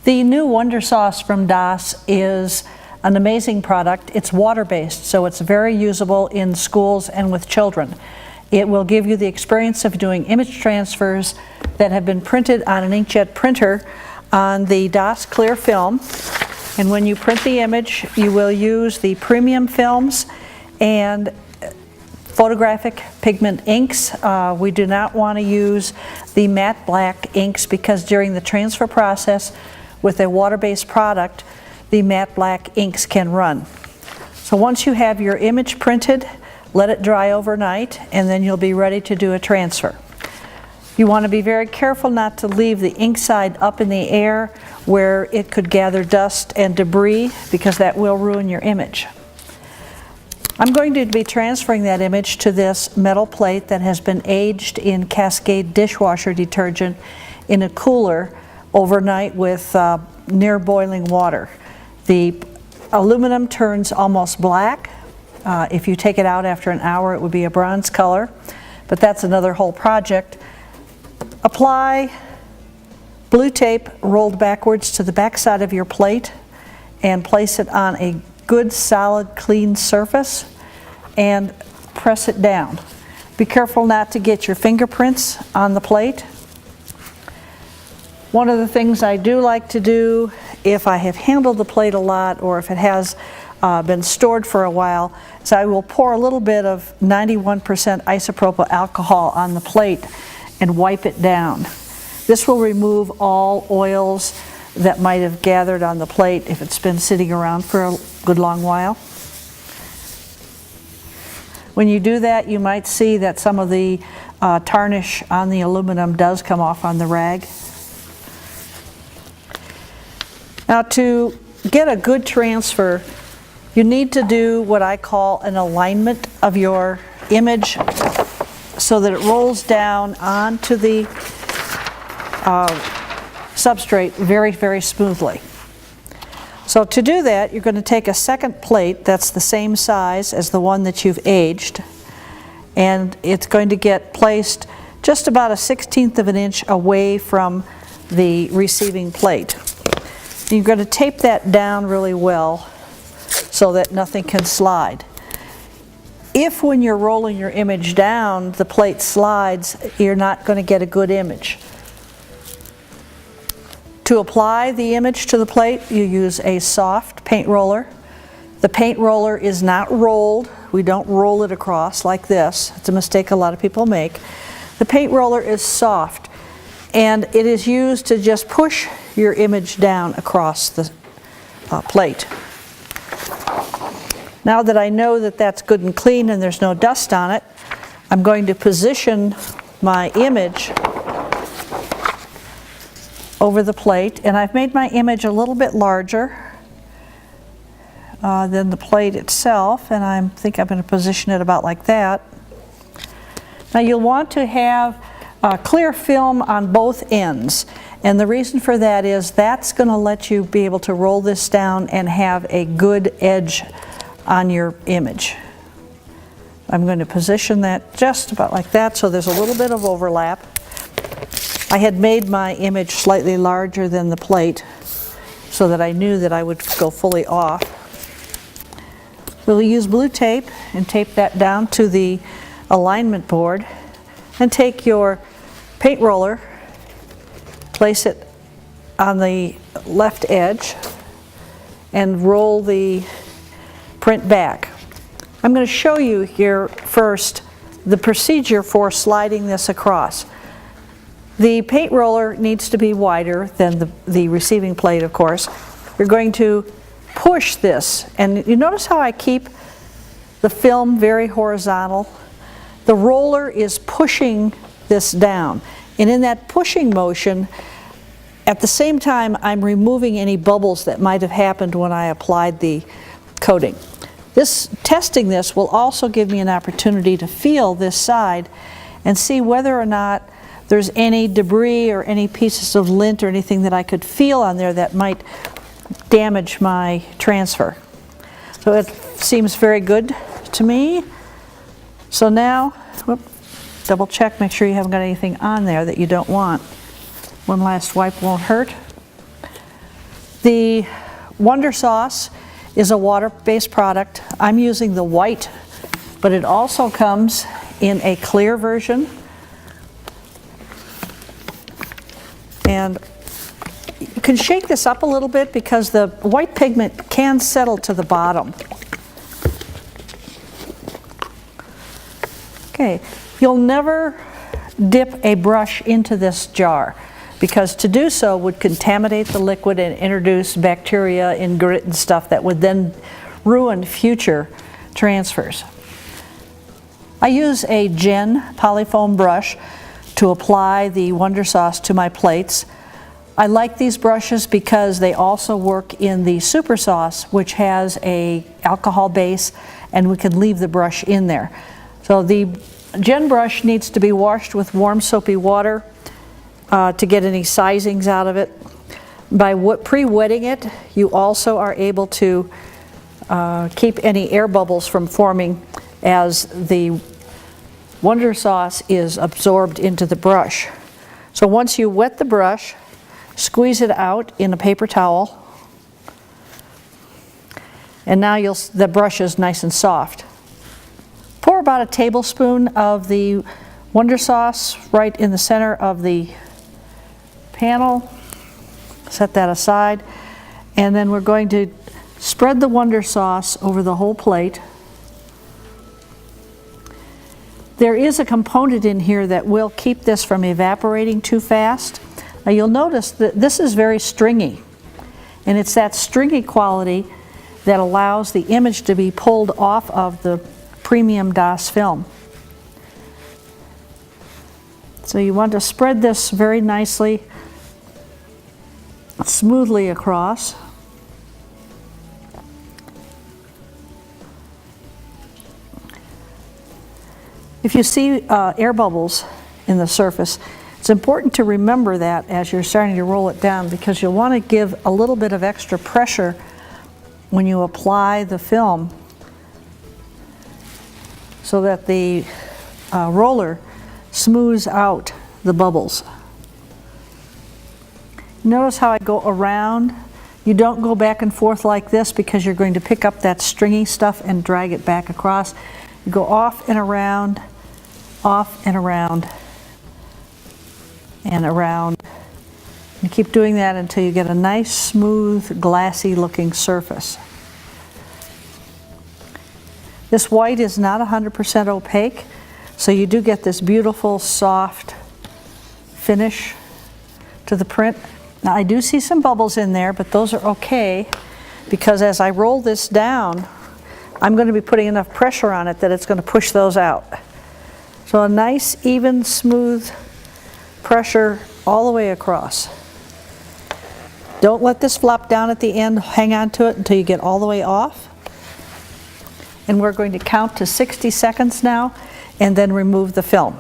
The new Wonder Sauce from DOS is an amazing product. It's water-based, so it's very usable in schools and with children. It will give you the experience of doing image transfers that have been printed on an inkjet printer on the DOS clear film. And when you print the image, you will use the premium films and photographic pigment inks. We do not want to use the matte black inks because during the transfer process with a water-based product, the matte black inks can run. So once you have your image printed, let it dry overnight, and then you'll be ready to do a transfer. You want to be very careful not to leave the ink side up in the air where it could gather dust and debris, because that will ruin your image. I'm going to be transferring that image to this metal plate that has been aged in Cascade dishwasher detergent in a cooler overnight with near boiling water. The aluminum turns almost black. If you take it out after an hour, it would be a bronze color, but that's another whole project. Apply blue tape rolled backwards to the back side of your plate and place it on a good, solid, clean surface and press it down. Be careful not to get your fingerprints on the plate. One of the things I do like to do if I have handled the plate a lot or if it has been stored for a while is I will pour a little bit of 91% isopropyl alcohol on the plate and wipe it down. This will remove all oils that might have gathered on the plate if it's been sitting around for a good long while. When you do that, you might see that some of the tarnish on the aluminum does come off on the rag. Now, to get a good transfer, you need to do what I call an alignment of your image so that it rolls down onto the substrate very, very smoothly. So to do that, you're going to take a second plate that's the same size as the one that you've aged, and it's going to get placed just about 1/16 of an inch away from the receiving plate. You're going to tape that down really well so that nothing can slide. If when you're rolling your image down, the plate slides, you're not going to get a good image. To apply the image to the plate, you use a soft paint roller. The paint roller is not rolled. We don't roll it across like this. It's a mistake a lot of people make. The paint roller is soft, and it is used to just push your image down across the plate. Now that I know that that's good and clean and there's no dust on it, I'm going to position my image over the plate, and I've made my image a little bit larger than the plate itself, and I think I'm going to position it about like that. Now you'll want to have clear film on both ends, and the reason for that is that's going to let you be able to roll this down and have a good edge on your image. I'm going to position that just about like that so there's a little bit of overlap. I had made my image slightly larger than the plate so that I knew that I would go fully off. We'll use blue tape and tape that down to the alignment board, and take your paint roller, place it on the left edge, and roll the print back. I'm going to show you here first the procedure for sliding this across. The paint roller needs to be wider than the receiving plate, of course. You're going to push this, and you notice how I keep the film very horizontal? The roller is pushing this down, and in that pushing motion, at the same time, I'm removing any bubbles that might have happened when I applied the coating. Testing this will also give me an opportunity to feel this side and see whether or not there's any debris or any pieces of lint or anything that I could feel on there that might damage my transfer. So it seems very good to me. So now, double check, make sure you haven't got anything on there that you don't want. One last wipe won't hurt. The Wonder Sauce is a water-based product. I'm using the white, but it also comes in a clear version. And you can shake this up a little bit because the white pigment can settle to the bottom. Okay, you'll never dip a brush into this jar, because to do so would contaminate the liquid and introduce bacteria and grit and stuff that would then ruin future transfers. I use a Gen polyfoam brush to apply the Wonder Sauce to my plates. I like these brushes because they also work in the Super Sauce, which has a alcohol base, and we can leave the brush in there. So the Gen brush needs to be washed with warm soapy water to get any sizings out of it. By pre-wetting it, you also are able to keep any air bubbles from forming as the Wonder Sauce is absorbed into the brush. So once you wet the brush, squeeze it out in a paper towel, and now the brush is nice and soft. Pour about a tablespoon of the Wonder Sauce right in the center of the panel. Set that aside. And then we're going to spread the Wonder Sauce over the whole plate. There is a component in here that will keep this from evaporating too fast. Now you'll notice that this is very stringy. And it's that stringy quality that allows the image to be pulled off of the premium DOS film. So you want to spread this very nicely, smoothly across. If you see air bubbles in the surface, it's important to remember that as you're starting to roll it down, because you'll want to give a little bit of extra pressure when you apply the film, so that the roller smooths out the bubbles. Notice how I go around. You don't go back and forth like this, because you're going to pick up that stringy stuff and drag it back across. You go off and around, and around. And keep doing that until you get a nice, smooth, glassy looking surface. This white is not 100% opaque, so you do get this beautiful, soft finish to the print. Now I do see some bubbles in there, but those are okay, because as I roll this down, I'm going to be putting enough pressure on it that it's going to push those out. So a nice, even, smooth pressure all the way across. Don't let this flop down at the end. Hang on to it until you get all the way off. And we're going to count to 60 seconds now, and then remove the film.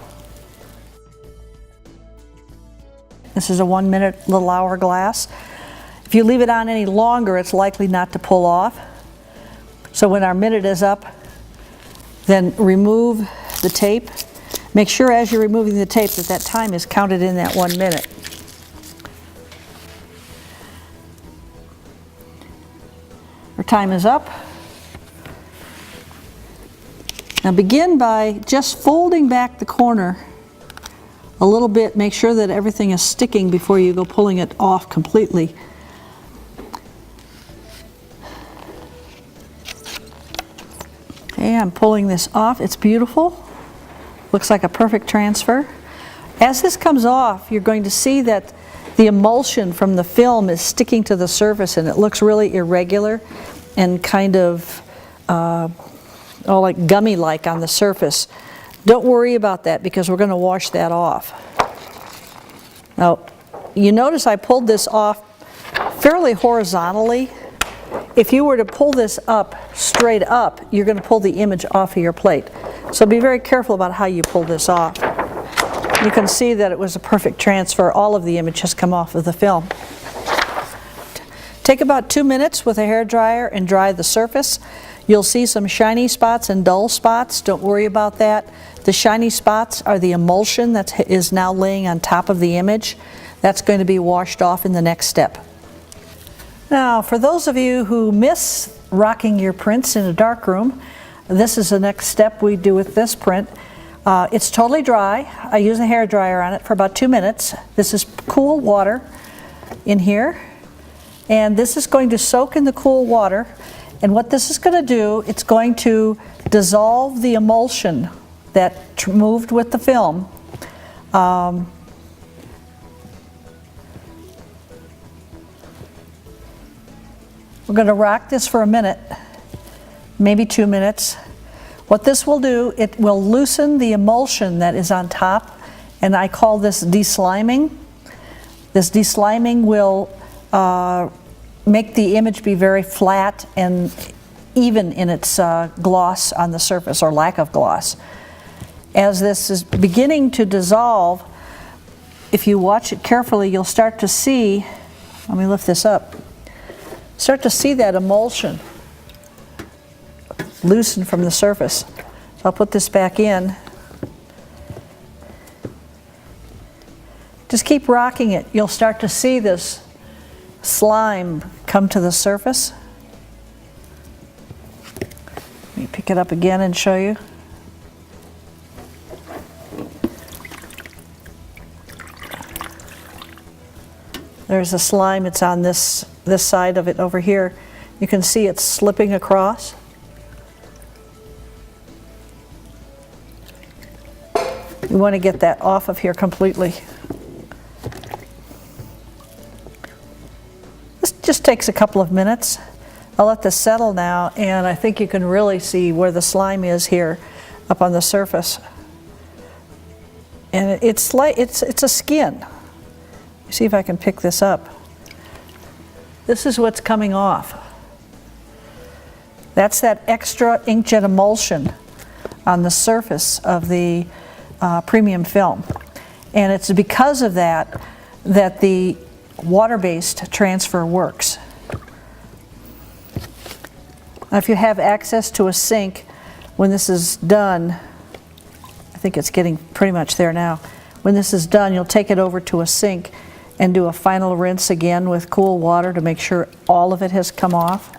This is a 1 minute little hourglass. If you leave it on any longer, it's likely not to pull off. So when our minute is up, then remove the tape. Make sure as you're removing the tape that time is counted in that 1 minute. Our time is up. Now begin by just folding back the corner a little bit. Make sure that everything is sticking before you go pulling it off completely. Okay, I'm pulling this off. It's beautiful. Looks like a perfect transfer. As this comes off, you're going to see that the emulsion from the film is sticking to the surface, and it looks really irregular and kind of like gummy-like on the surface. Don't worry about that, because we're going to wash that off. Now, you notice I pulled this off fairly horizontally. If you were to pull this up straight up, you're going to pull the image off of your plate. So be very careful about how you pull this off. You can see that it was a perfect transfer. All of the image has come off of the film. Take about 2 minutes with a hairdryer and dry the surface. You'll see some shiny spots and dull spots. Don't worry about that. The shiny spots are the emulsion that is now laying on top of the image. That's going to be washed off in the next step. Now, for those of you who miss rocking your prints in a darkroom, this is the next step we do with this print. It's totally dry. I use a hair dryer on it for about 2 minutes. This is cool water in here, and this is going to soak in the cool water. And what this is going to do, it's going to dissolve the emulsion that moved with the film. We're going to rock this for a minute, maybe 2 minutes. What this will do, it will loosen the emulsion that is on top, and I call this desliming. This desliming will make the image be very flat and even in its gloss on the surface, or lack of gloss. As this is beginning to dissolve, if you watch it carefully, you'll start to see, let me lift this up, start to see that emulsion loosen from the surface. So I'll put this back in. Just keep rocking it. You'll start to see this slime come to the surface. Let me pick it up again and show you. There's a slime, it's on this side of it over here. You can see it's slipping across. You want to get that off of here completely. This just takes a couple of minutes. I'll let this settle now, and I think you can really see where the slime is here up on the surface. And it's like it's a skin. See if I can pick this up. This is what's coming off. That's that extra inkjet emulsion on the surface of the premium film. And it's because of that that the water-based transfer works. Now, if you have access to a sink, when this is done, I think it's getting pretty much there now. When this is done, you'll take it over to a sink and do a final rinse again with cool water to make sure all of it has come off.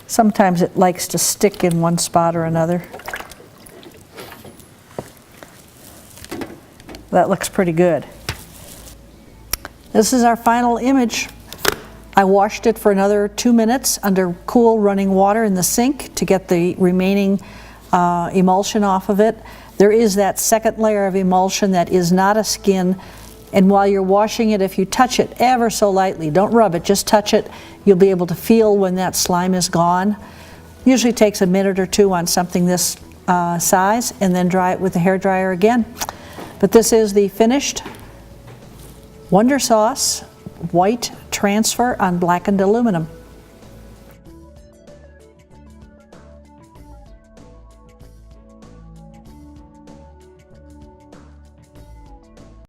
Sometimes it likes to stick in one spot or another. That looks pretty good. This is our final image. I washed it for another 2 minutes under cool running water in the sink to get the remaining emulsion off of it. There is that second layer of emulsion that is not a skin, and while you're washing it, if you touch it ever so lightly, don't rub it, just touch it, you'll be able to feel when that slime is gone. Usually takes a minute or two on something this size, and then dry it with the hair dryer again. But this is the finished Wonder Sauce white transfer on blackened aluminum.